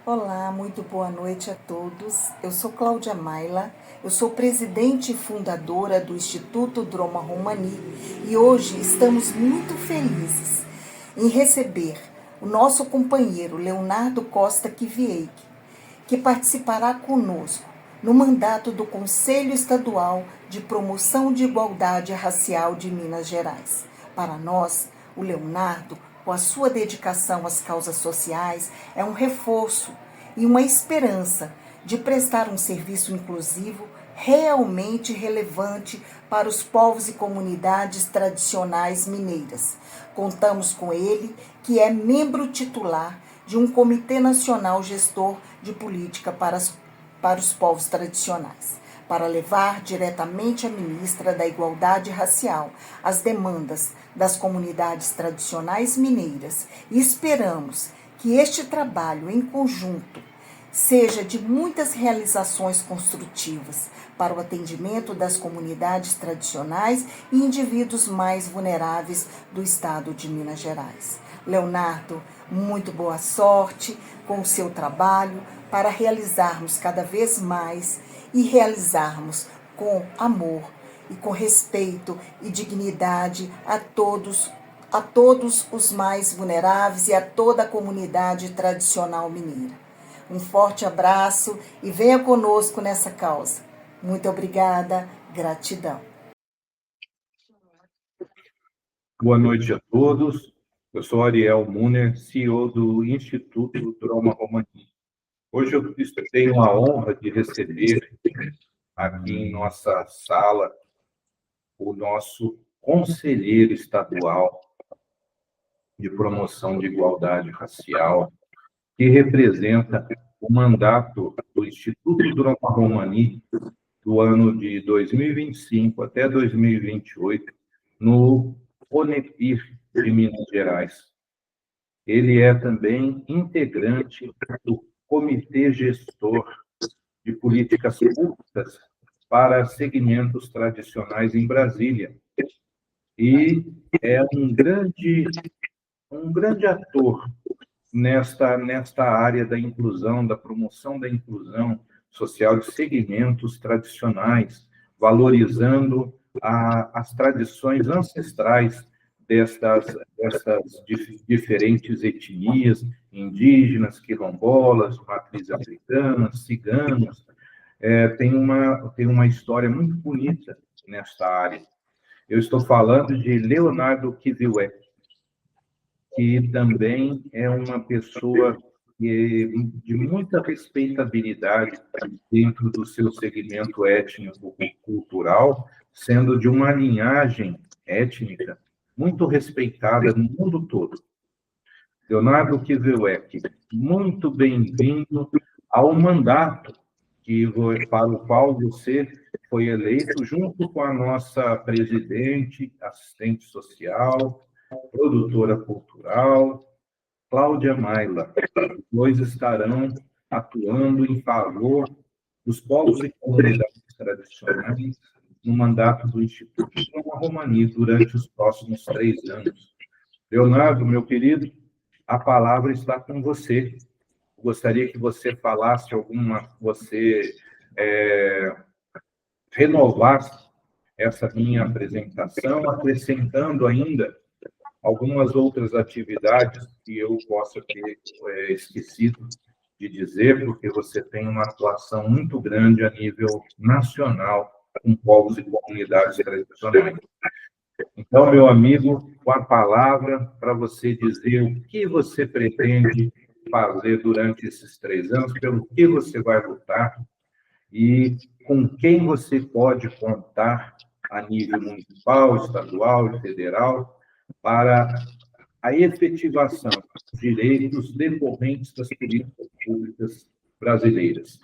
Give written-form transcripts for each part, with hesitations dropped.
Olá, muito boa noite a todos. Eu sou Cláudia Maila, eu sou presidente e fundadora do Instituto Droma Romani e hoje estamos muito felizes em receber o nosso companheiro Leonardo Costa Kivieik, que participará conosco no mandato do Conselho Estadual de Promoção de Igualdade Racial de Minas Gerais. Para nós, o Leonardo, com a sua dedicação às causas sociais, é um reforço e uma esperança de prestar um serviço inclusivo realmente relevante para os povos e comunidades tradicionais mineiras. Contamos com ele, que é membro titular de um Comitê Nacional Gestor de Política para os povos tradicionais, para levar diretamente à ministra da Igualdade Racial as demandas das comunidades tradicionais mineiras, e esperamos que este trabalho em conjunto seja de muitas realizações construtivas para o atendimento das comunidades tradicionais e indivíduos mais vulneráveis do estado de Minas Gerais. Leonardo, muito boa sorte com o seu trabalho para realizarmos cada vez mais e realizarmos com amor e com respeito e dignidade a todos os mais vulneráveis e a toda a comunidade tradicional mineira. Um forte abraço e venha conosco nessa causa. Muito obrigada, gratidão. Boa noite a todos. Eu sou Ariel Muner, CEO do Instituto Droma Romani. Hoje eu tenho a honra de receber aqui em nossa sala o nosso conselheiro estadual de promoção de igualdade racial, que representa o mandato do Instituto Droma Romani do ano de 2025 até 2028 no ONEPIR de Minas Gerais. Ele é também integrante do Comitê Gestor de Políticas Públicas para Segmentos Tradicionais em Brasília. E é um grande ator nesta área da inclusão, da promoção da inclusão social de segmentos tradicionais, valorizando as tradições ancestrais dessas diferentes etnias, indígenas, quilombolas, matriz africana, ciganos. Tem uma história muito bonita nesta área. Eu estou falando de Leonardo Kivieik, que também é uma pessoa de muita respeitabilidade dentro do seu segmento étnico-cultural, sendo de uma linhagem étnica muito respeitada no mundo todo. Leonardo Kivieik, muito bem-vindo ao mandato para o qual você foi eleito, junto com a nossa presidente, assistente social, produtora cultural, Cláudia Maila. Os dois estarão atuando em favor dos povos e comunidades tradicionais no mandato do Instituto Droma Romani durante os próximos 3 anos. Leonardo, meu querido, a palavra está com você. Gostaria que você falasse renovasse essa minha apresentação, acrescentando ainda algumas outras atividades que eu possa ter esquecido de dizer, porque você tem uma atuação muito grande a nível nacional com povos e comunidades tradicionais. Então, meu amigo, com a palavra para você dizer o que você pretende fazer durante esses 3 anos, pelo que você vai lutar e com quem você pode contar a nível municipal, estadual e federal para a efetivação dos direitos decorrentes das políticas públicas brasileiras.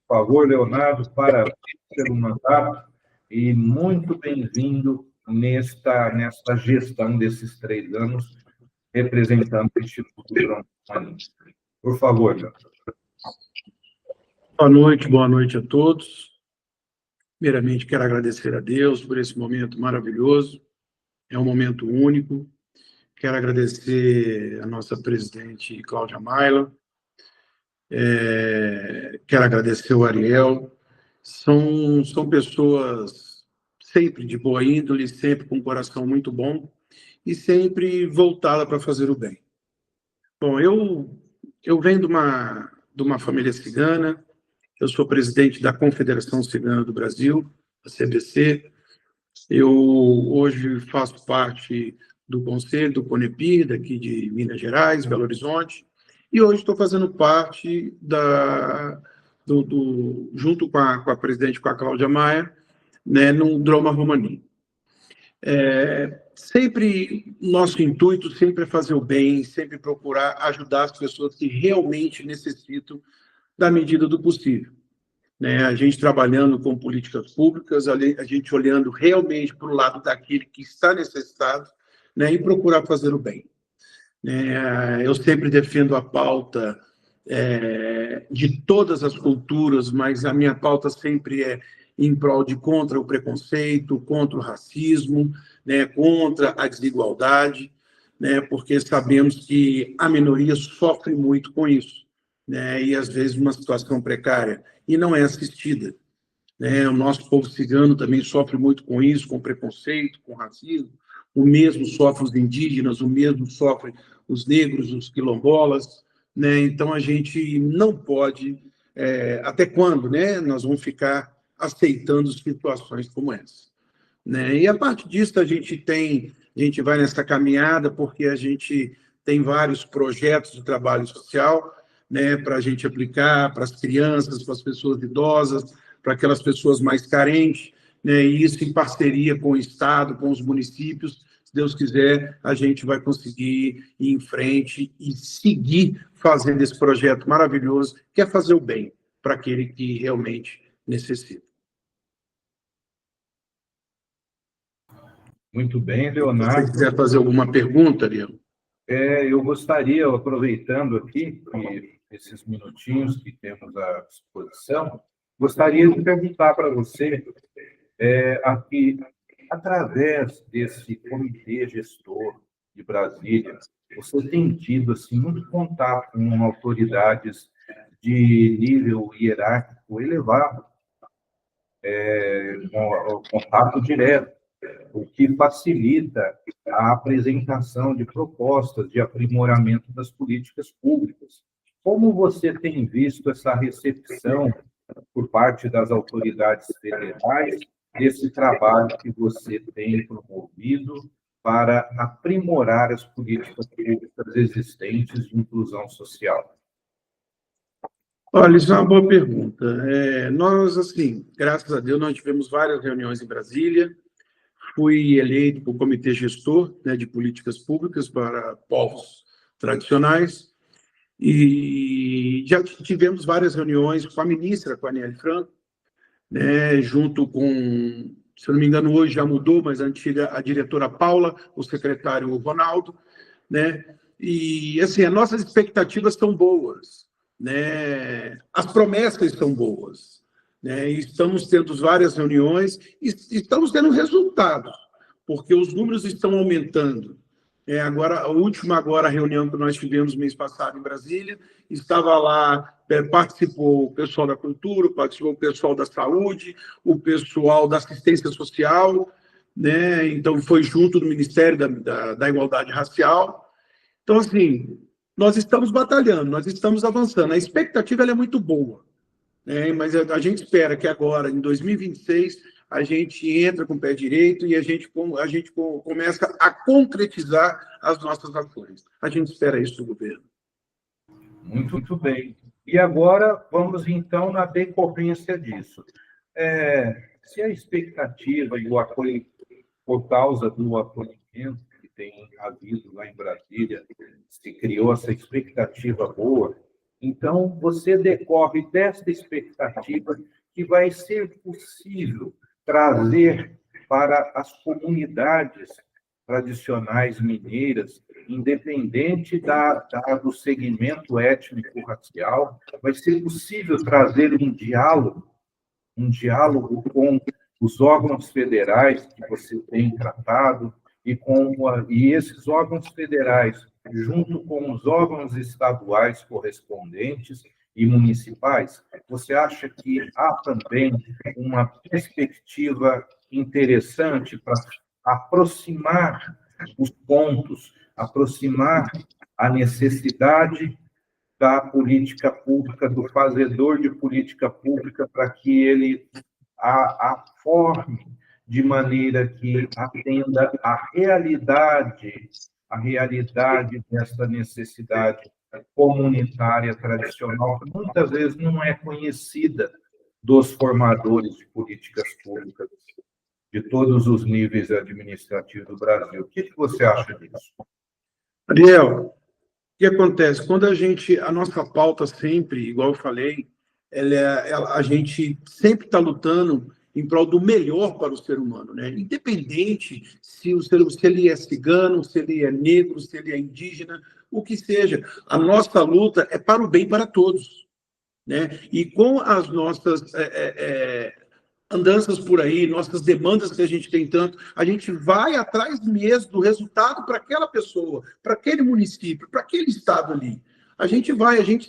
Por favor, Leonardo, parabéns pelo mandato e muito bem-vindo nesta gestão desses 3 anos, representando o Instituto Droma Romani. Por favor, Leonardo. Boa noite a todos. Primeiramente, quero agradecer a Deus por esse momento maravilhoso, é um momento único. Quero agradecer a nossa presidente, Cláudia Maila, Quero agradecer o Ariel. São pessoas sempre de boa índole, sempre com um coração muito bom e sempre voltada para fazer o bem. Bom, eu venho de uma família cigana, eu sou presidente da Confederação Cigana do Brasil, a CBC. Eu hoje faço parte do Conselho do CONEPIR, daqui de Minas Gerais, Belo Horizonte, e hoje estou fazendo parte junto com a presidente, com a Cláudia Maia, né, no Droma Romani. Sempre, nosso intuito sempre é fazer o bem, sempre procurar ajudar as pessoas que realmente necessitam da medida do possível. Né? A gente trabalhando com políticas públicas, a gente olhando realmente para o lado daquele que está necessitado, né, e procurar fazer o bem. Eu sempre defendo a pauta de todas as culturas, mas a minha pauta sempre é em prol de contra o preconceito, contra o racismo, né, contra a desigualdade, né, porque sabemos que a minoria sofre muito com isso, né, e às vezes uma situação precária, e não é assistida. Né? O nosso povo cigano também sofre muito com isso, com preconceito, com racismo. O mesmo sofre os indígenas, o mesmo sofre os negros, os quilombolas. Né? Então, a gente não pode... até quando, né, nós vamos ficar aceitando situações como essa? Né? E, a parte disso, a gente vai nessa caminhada porque a gente tem vários projetos de trabalho social, né, para a gente aplicar para as crianças, para as pessoas idosas, para aquelas pessoas mais carentes, né, e isso em parceria com o Estado, com os municípios. Se Deus quiser, a gente vai conseguir ir em frente e seguir fazendo esse projeto maravilhoso, que é fazer o bem para aquele que realmente necessita. Muito bem, Leonardo. Se você quiser fazer alguma pergunta, Ariel. Eu gostaria, aproveitando aqui esses minutinhos que temos à disposição, gostaria de perguntar para você, aqui, através desse comitê gestor de Brasília, você tem tido assim, muito contato com autoridades de nível hierárquico elevado, contato direto, o que facilita a apresentação de propostas de aprimoramento das políticas públicas. Como você tem visto essa recepção por parte das autoridades federais desse trabalho que você tem promovido para aprimorar as políticas públicas existentes de inclusão social? Olha, isso é uma boa pergunta. Nós, assim, graças a Deus, nós tivemos várias reuniões em Brasília. Fui eleito para o Comitê Gestor, né, de Políticas Públicas para Povos Tradicionais, e já tivemos várias reuniões com a ministra, com a Aniele Franco, né, junto com, se eu não me engano, hoje já mudou, mas a diretora Paula, o secretário Ronaldo, né, e, assim, as nossas expectativas estão boas, né, as promessas estão boas, né, estamos tendo várias reuniões e estamos tendo resultados, porque os números estão aumentando. Agora, a última reunião que nós tivemos mês passado em Brasília, estava lá, participou o pessoal da cultura, participou o pessoal da saúde, o pessoal da assistência social, né, então foi junto do Ministério da Igualdade Racial. Então, assim, nós estamos batalhando, nós estamos avançando. A expectativa ela é muito boa, né? Mas a gente espera que agora, em 2026, a gente entra com o pé direito e a gente começa a concretizar as nossas ações. A gente espera isso do governo. Muito bem. E agora vamos, então, na decorrência disso. Se a expectativa e o apoio, por causa do acolhimento que tem havido lá em Brasília, se criou essa expectativa boa, então você decorre dessa expectativa que vai ser possível trazer para as comunidades tradicionais mineiras, independente do segmento étnico-racial, vai ser possível trazer um diálogo com os órgãos federais que você tem tratado e esses órgãos federais, junto com os órgãos estaduais correspondentes, e municipais, você acha que há também uma perspectiva interessante para aproximar os pontos, aproximar a necessidade da política pública, do fazedor de política pública, para que ele a forme de maneira que atenda à realidade dessa necessidade comunitária tradicional, que muitas vezes não é conhecida dos formadores de políticas públicas de todos os níveis administrativos do Brasil. O que você acha disso? Ariel, o que acontece? Quando a nossa pauta sempre, igual eu falei, a gente sempre está lutando em prol do melhor para o ser humano, né? Independente se ele é cigano, se ele é negro, se ele é indígena, o que seja. A nossa luta é para o bem para todos, né? E com as nossas andanças por aí, nossas demandas que a gente tem tanto, a gente vai atrás mesmo do resultado para aquela pessoa, para aquele município, para aquele estado ali. A gente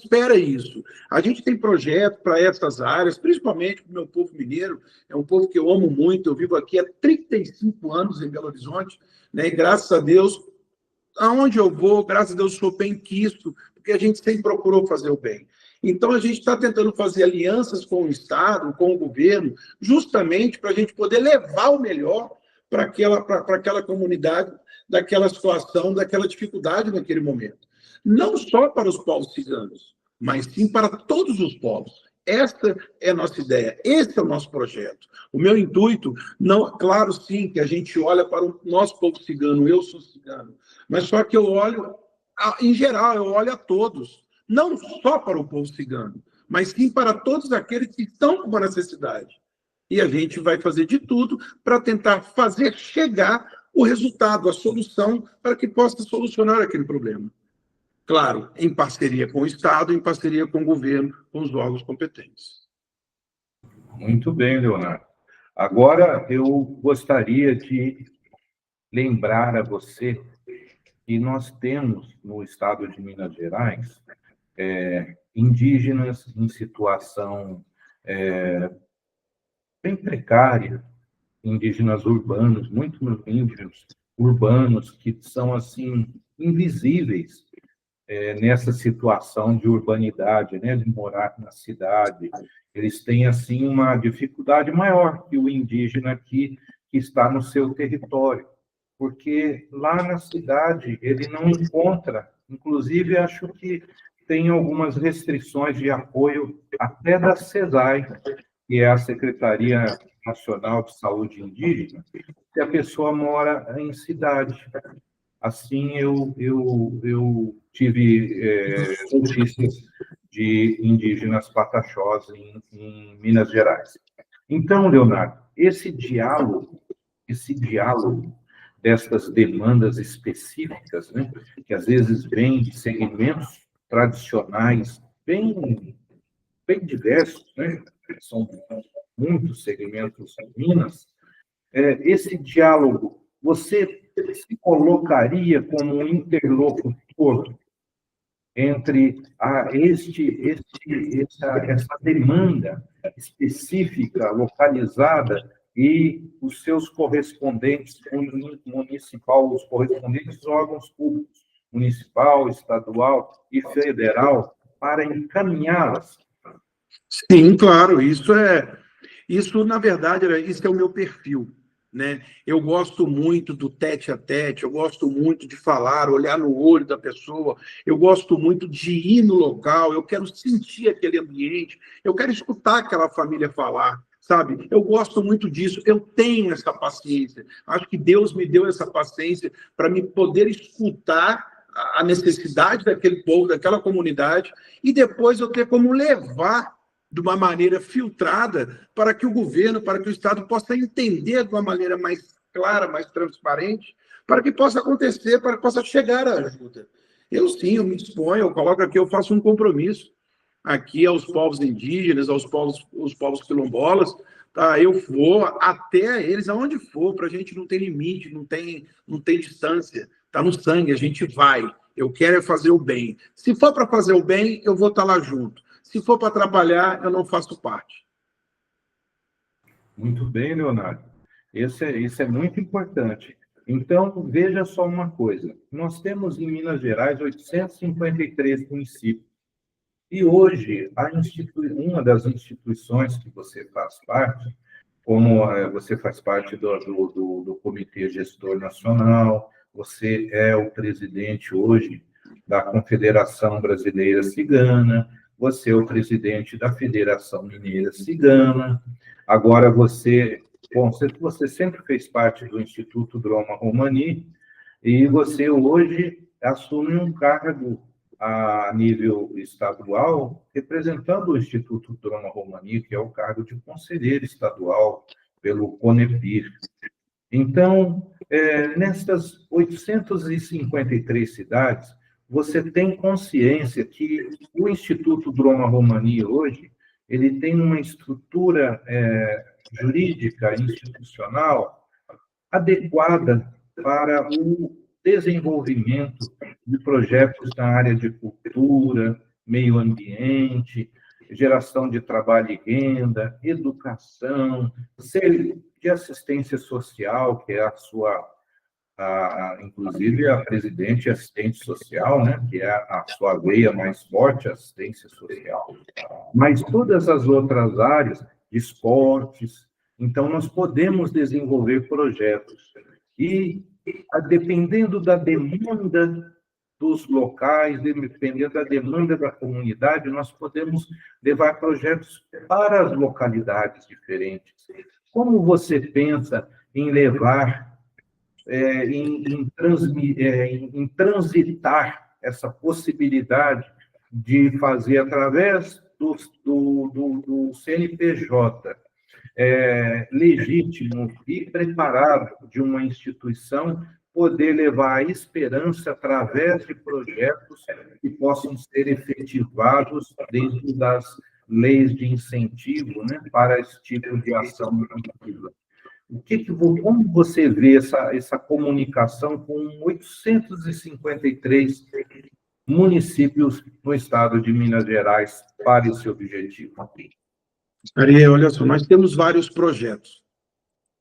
espera isso. A gente tem projeto para essas áreas, principalmente para o meu povo mineiro, é um povo que eu amo muito, eu vivo aqui há 35 anos em Belo Horizonte, né? E graças a Deus, aonde eu vou, graças a Deus, sou bem quisto, porque a gente sempre procurou fazer o bem. Então, a gente está tentando fazer alianças com o Estado, com o governo, justamente para a gente poder levar o melhor para aquela comunidade, daquela situação, daquela dificuldade naquele momento. Não só para os povos ciganos, mas sim para todos os povos. Essa é a nossa ideia, esse é o nosso projeto. O meu intuito, não, claro, sim, que a gente olha para o nosso povo cigano, eu sou cigano, mas só que eu olho, em geral, eu olho a todos, não só para o povo cigano, mas sim para todos aqueles que estão com uma necessidade. E a gente vai fazer de tudo para tentar fazer chegar o resultado, a solução, para que possa solucionar aquele problema. Claro, em parceria com o Estado, em parceria com o governo, com os órgãos competentes. Muito bem, Leonardo. Agora, eu gostaria de lembrar a você que nós temos no estado de Minas Gerais indígenas em situação bem precária, indígenas urbanos, muitos índios urbanos que são, assim, invisíveis nessa situação de urbanidade, né, de morar na cidade. Eles têm, assim, uma dificuldade maior que o indígena que está no seu território, porque lá na cidade ele não encontra, inclusive acho que tem algumas restrições de apoio até da SESAI, que é a Secretaria Nacional de Saúde Indígena, se a pessoa mora em cidade. Assim, eu tive notícias de indígenas pataxós em Minas Gerais. Então, Leonardo, esse diálogo destas demandas específicas, né, que às vezes vêm de segmentos tradicionais bem diversos, né, são muitos segmentos em Minas, esse diálogo, você se colocaria como um interlocutor entre essa demanda específica, localizada, e os seus correspondentes os correspondentes órgãos públicos, municipal, estadual e federal, para encaminhá-las? Sim, claro, isso na verdade, isso é o meu perfil, né? Eu gosto muito do tete a tete, eu gosto muito de falar, olhar no olho da pessoa, eu gosto muito de ir no local, eu quero sentir aquele ambiente, eu quero escutar aquela família falar, sabe? Eu gosto muito disso, eu tenho essa paciência. Acho que Deus me deu essa paciência para me poder escutar a necessidade daquele povo, daquela comunidade, e depois eu ter como levar de uma maneira filtrada para que o governo, para que o Estado possa entender de uma maneira mais clara, mais transparente, para que possa acontecer, para que possa chegar a ajuda. Eu me disponho, eu coloco aqui, eu faço um compromisso aqui aos povos indígenas, aos povos quilombolas, tá? Eu vou até eles, aonde for, para a gente não ter limite, não tem distância, está no sangue, a gente vai. Eu quero fazer o bem. Se for para fazer o bem, eu vou estar lá junto. Se for para atrapalhar, eu não faço parte. Muito bem, Leonardo. Isso é muito importante. Então, veja só uma coisa. Nós temos em Minas Gerais 853 municípios. E hoje, uma das instituições que você faz parte, como você faz parte do Comitê Gestor Nacional, você é o presidente hoje da Confederação Brasileira Cigana, você é o presidente da Federação Mineira Cigana, agora você sempre fez parte do Instituto Droma Romani, e você hoje assume um cargo a nível estadual, representando o Instituto Droma Romani, que é o cargo de conselheiro estadual pelo CONEPIR. Então, nestas 853 cidades, você tem consciência que o Instituto Droma Romani hoje ele tem uma estrutura jurídica, institucional, adequada para o desenvolvimento de projetos na área de cultura, meio ambiente, geração de trabalho e renda, educação, de assistência social, que é inclusive a presidente e assistente social, né, que é a sua veia mais forte, a assistência social. Mas todas as outras áreas, de esportes, então nós podemos desenvolver projetos. E, dependendo da demanda dos locais, dependendo da demanda da comunidade, nós podemos levar projetos para as localidades diferentes. Como você pensa em levar, em transitar essa possibilidade de fazer através do CNPJ, legítimo e preparado de uma instituição, poder levar a esperança através de projetos que possam ser efetivados dentro das leis de incentivo, né, para esse tipo de ação normativa. Como você vê essa comunicação com 853 municípios no estado de Minas Gerais para esse objetivo? Ariel, olha só, nós temos vários projetos.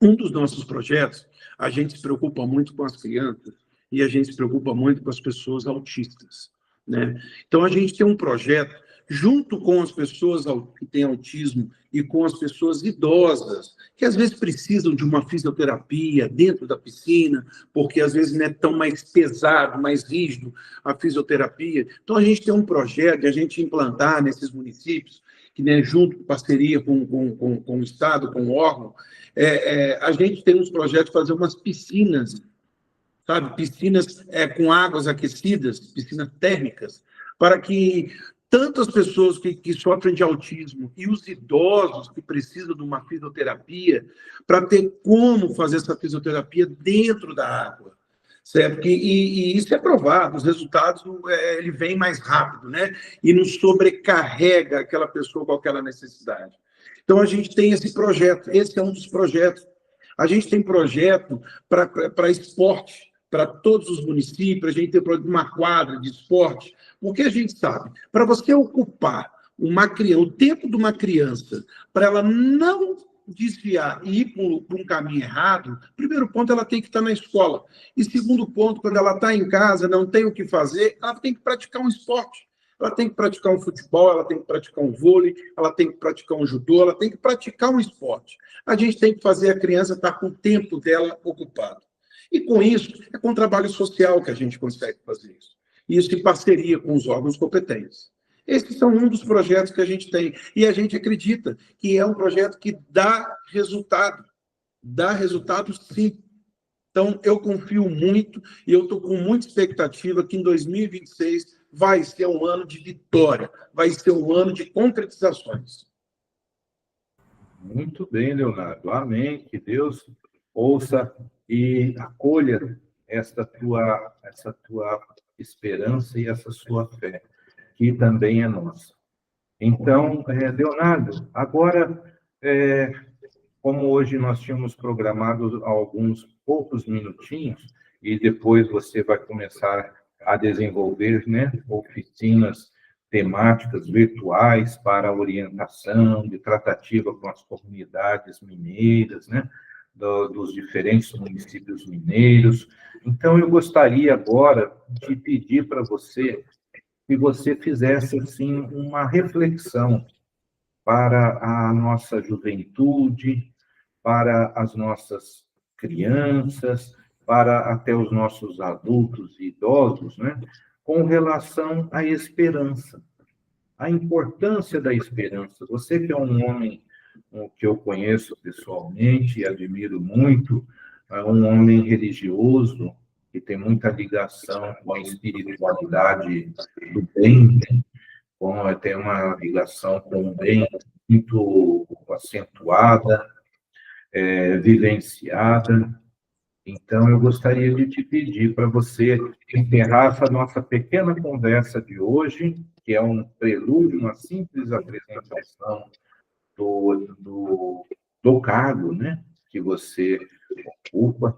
Um dos nossos projetos, a gente se preocupa muito com as crianças e a gente se preocupa muito com as pessoas autistas, né? Então, a gente tem um projeto junto com as pessoas que têm autismo e com as pessoas idosas, que às vezes precisam de uma fisioterapia dentro da piscina, porque às vezes não é tão mais pesado, mais rígido a fisioterapia. Então, a gente tem um projeto de a gente implantar nesses municípios, que, né, junto com parceria com o Estado, com o órgão, a gente tem uns projetos de fazer umas piscinas, sabe? Piscinas com águas aquecidas, piscinas térmicas, para que tanto as pessoas que sofrem de autismo e os idosos que precisam de uma fisioterapia, para ter como fazer essa fisioterapia dentro da água, certo? E isso é provado, os resultados ele vem mais rápido, né? E não sobrecarrega aquela pessoa com aquela necessidade. Então, a gente tem esse projeto, esse é um dos projetos. A gente tem projeto para esporte, para todos os municípios, a gente tem uma quadra de esporte, porque a gente sabe, para você ocupar o tempo de uma criança, para ela não desviar e ir por um caminho errado, primeiro ponto, ela tem que estar na escola. E segundo ponto, quando ela está em casa, não tem o que fazer, ela tem que praticar um esporte. Ela tem que praticar um futebol, ela tem que praticar um vôlei, ela tem que praticar um judô, ela tem que praticar um esporte. A gente tem que fazer a criança estar com o tempo dela ocupado. E com isso, é com o trabalho social que a gente consegue fazer isso. Isso em parceria com os órgãos competentes. Esses são um dos projetos que a gente tem. E a gente acredita que é um projeto que dá resultado. Dá resultado, sim. Então, eu confio muito e eu estou com muita expectativa que em 2026 vai ser um ano de vitória, vai ser um ano de concretizações. Muito bem, Leonardo. Amém. Que Deus ouça e acolha essa tua esperança e essa sua fé, que também é nossa. Então, Leonardo, agora, como hoje nós tínhamos programado alguns poucos minutinhos, e depois você vai começar a desenvolver, né, oficinas temáticas virtuais para orientação, de tratativa com as comunidades mineiras, né, dos diferentes municípios mineiros. Então, eu gostaria agora de pedir para você que você fizesse, assim, uma reflexão para a nossa juventude, para as nossas crianças, para até os nossos adultos e idosos, né, com relação à esperança, a importância da esperança. Você que é um homem que eu conheço pessoalmente e admiro muito, é um homem religioso, que tem muita ligação com a espiritualidade do bem, tem uma ligação com o bem muito acentuada, vivenciada. Então, eu gostaria de te pedir para você encerrar essa nossa pequena conversa de hoje, que é um prelúdio, uma simples apresentação do cargo, né, que você ocupa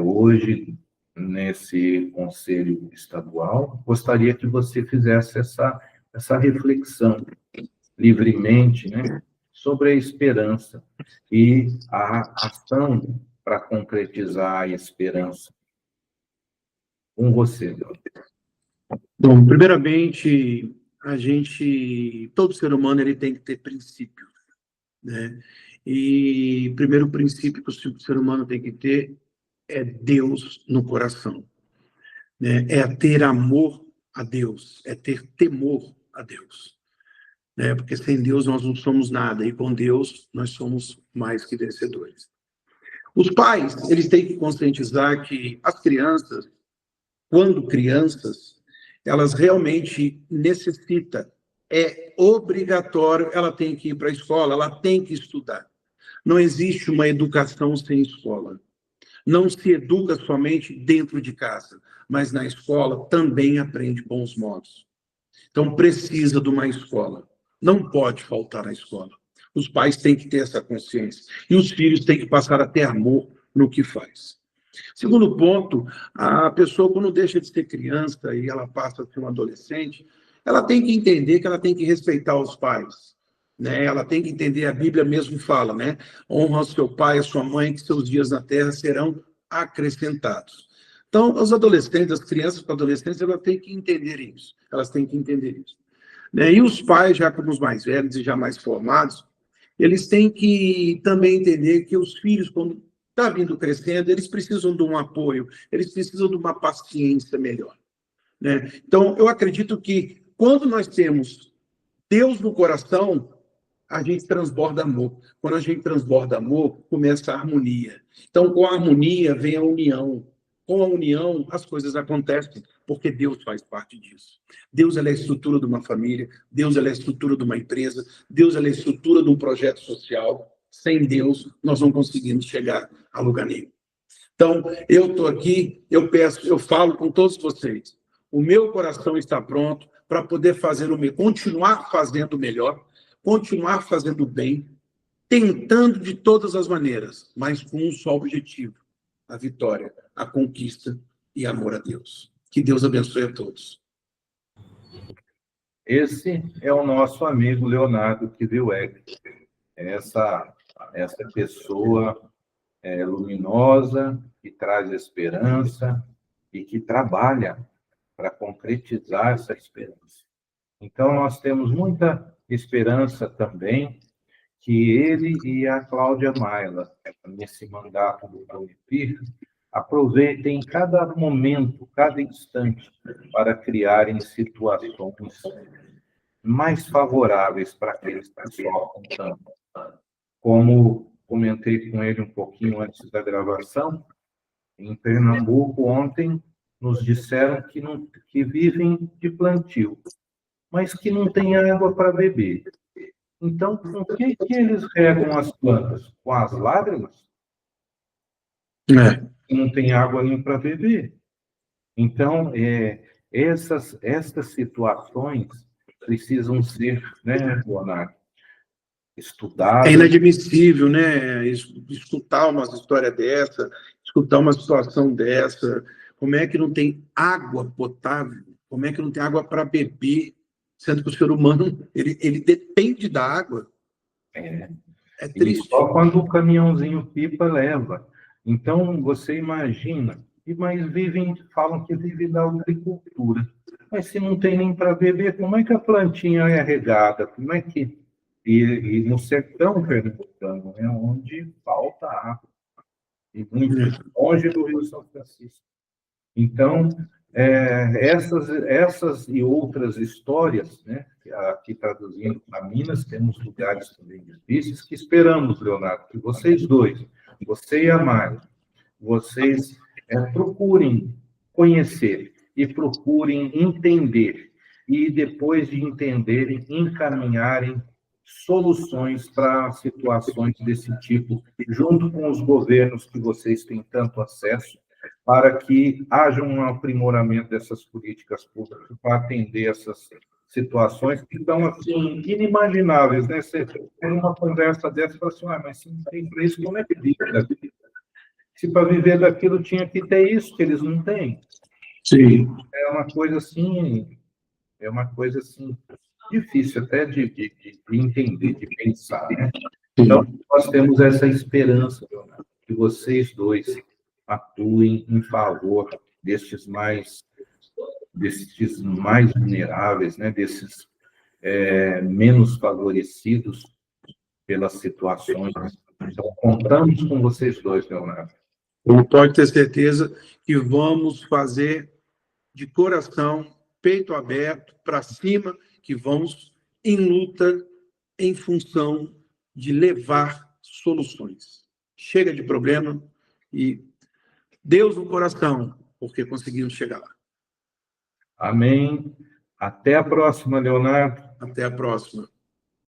hoje nesse Conselho Estadual. Gostaria que você fizesse essa reflexão livremente, né, sobre a esperança e a ação para concretizar a esperança. Com você, Deus. Bom, primeiramente, todo ser humano ele tem que ter princípios, né? E o primeiro princípio que o ser humano tem que ter é Deus no coração, né? É ter amor a Deus, é ter temor a Deus, né? Porque sem Deus nós não somos nada, e com Deus nós somos mais que vencedores. Os pais, eles têm que conscientizar que as crianças, quando crianças, elas realmente necessitam, é obrigatório, ela tem que ir para a escola, ela tem que estudar. Não existe uma educação sem escola. Não se educa somente dentro de casa, mas na escola também aprende bons modos. Então, precisa de uma escola. Não pode faltar a escola. Os pais têm que ter essa consciência. E os filhos têm que passar a ter amor no que faz. Segundo ponto, a pessoa, quando deixa de ser criança e ela passa a ser um adolescente, ela tem que entender que ela tem que respeitar os pais, né? Ela tem que entender, a Bíblia mesmo fala, né? Honra seu pai e sua mãe, que seus dias na terra serão acrescentados. Então, os adolescentes, as crianças para adolescentes, elas têm que entender isso. Elas têm que entender isso, né? E os pais, já como os mais velhos e já mais formados, eles têm que também entender que os filhos, quando está vindo crescendo, eles precisam de um apoio, eles precisam de uma paciência melhor, né? Então, eu acredito que quando nós temos Deus no coração, a gente transborda amor. Quando a gente transborda amor, começa a harmonia. Então, com a harmonia vem a união. Com a união, as coisas acontecem, porque Deus faz parte disso. Deus é a estrutura de uma família, Deus é a estrutura de uma empresa, Deus é a estrutura de um projeto social. Sem Deus, nós não conseguimos chegar a lugar nenhum. Então, eu estou aqui, eu falo com todos vocês. O meu coração está pronto para poder fazer continuar fazendo o melhor, continuar fazendo o bem, tentando de todas as maneiras, mas com um só objetivo: a vitória, a conquista e amor a Deus. Que Deus abençoe a todos. Esse é o nosso amigo Leonardo Kiviueg. Essa pessoa luminosa, que traz esperança e que trabalha para concretizar essa esperança. Então, nós temos muita esperança também que ele e a Cláudia Maila, nesse mandato do Unipir, aproveitem cada momento, cada instante, para criarem situações mais favoráveis para aqueles que sofrem tanto. Como comentei com ele um pouquinho antes da gravação, em Pernambuco, ontem, nos disseram que vivem de plantio, mas que não tem água para beber. Então, com que eles regam as plantas? Com as lágrimas? Não tem água nem para beber. Então, essas situações precisam ser, né, Leonardo, estudadas. É inadmissível, né? Escutar uma história dessa, escutar uma situação dessa. Como é que não tem água potável? Como é que não tem água para beber? sendo que o ser humano ele depende da água. É É triste. E só quando o caminhãozinho pipa leva. Então, você imagina, mas falam que vivem da agricultura. Mas se não tem nem para beber, como é que a plantinha é regada? Como é que... E no sertão pernambucano, é onde falta água. E muito longe do Rio São Francisco. Então, essas e outras histórias, né? Aqui traduzindo para Minas, temos lugares também difíceis que esperamos, Leonardo, que vocês dois, você e a Mari, vocês procurem conhecer e procurem entender, e depois de entenderem, encaminharem soluções para situações desse tipo, junto com os governos que vocês têm tanto acesso, para que haja um aprimoramento dessas políticas públicas para atender essas situações que estão, assim, inimagináveis, né? Você tem uma conversa dessa e fala assim, mas se não tem para isso, como é que vive da vida? Se para viver daquilo tinha que ter isso, que eles não têm. Sim. É uma coisa assim, difícil até de entender, de pensar, né? Então, nós temos essa esperança, Leonardo, que vocês dois atuem em favor destes mais vulneráveis, né? Desses menos favorecidos pelas situações. Então, contamos com vocês dois, Leonardo. Pode ter certeza que vamos fazer de coração, peito aberto, para cima, que vamos em luta em função de levar soluções. Chega de problema e Deus no coração, porque conseguimos chegar lá. Amém. Até a próxima, Leonardo. Até a próxima.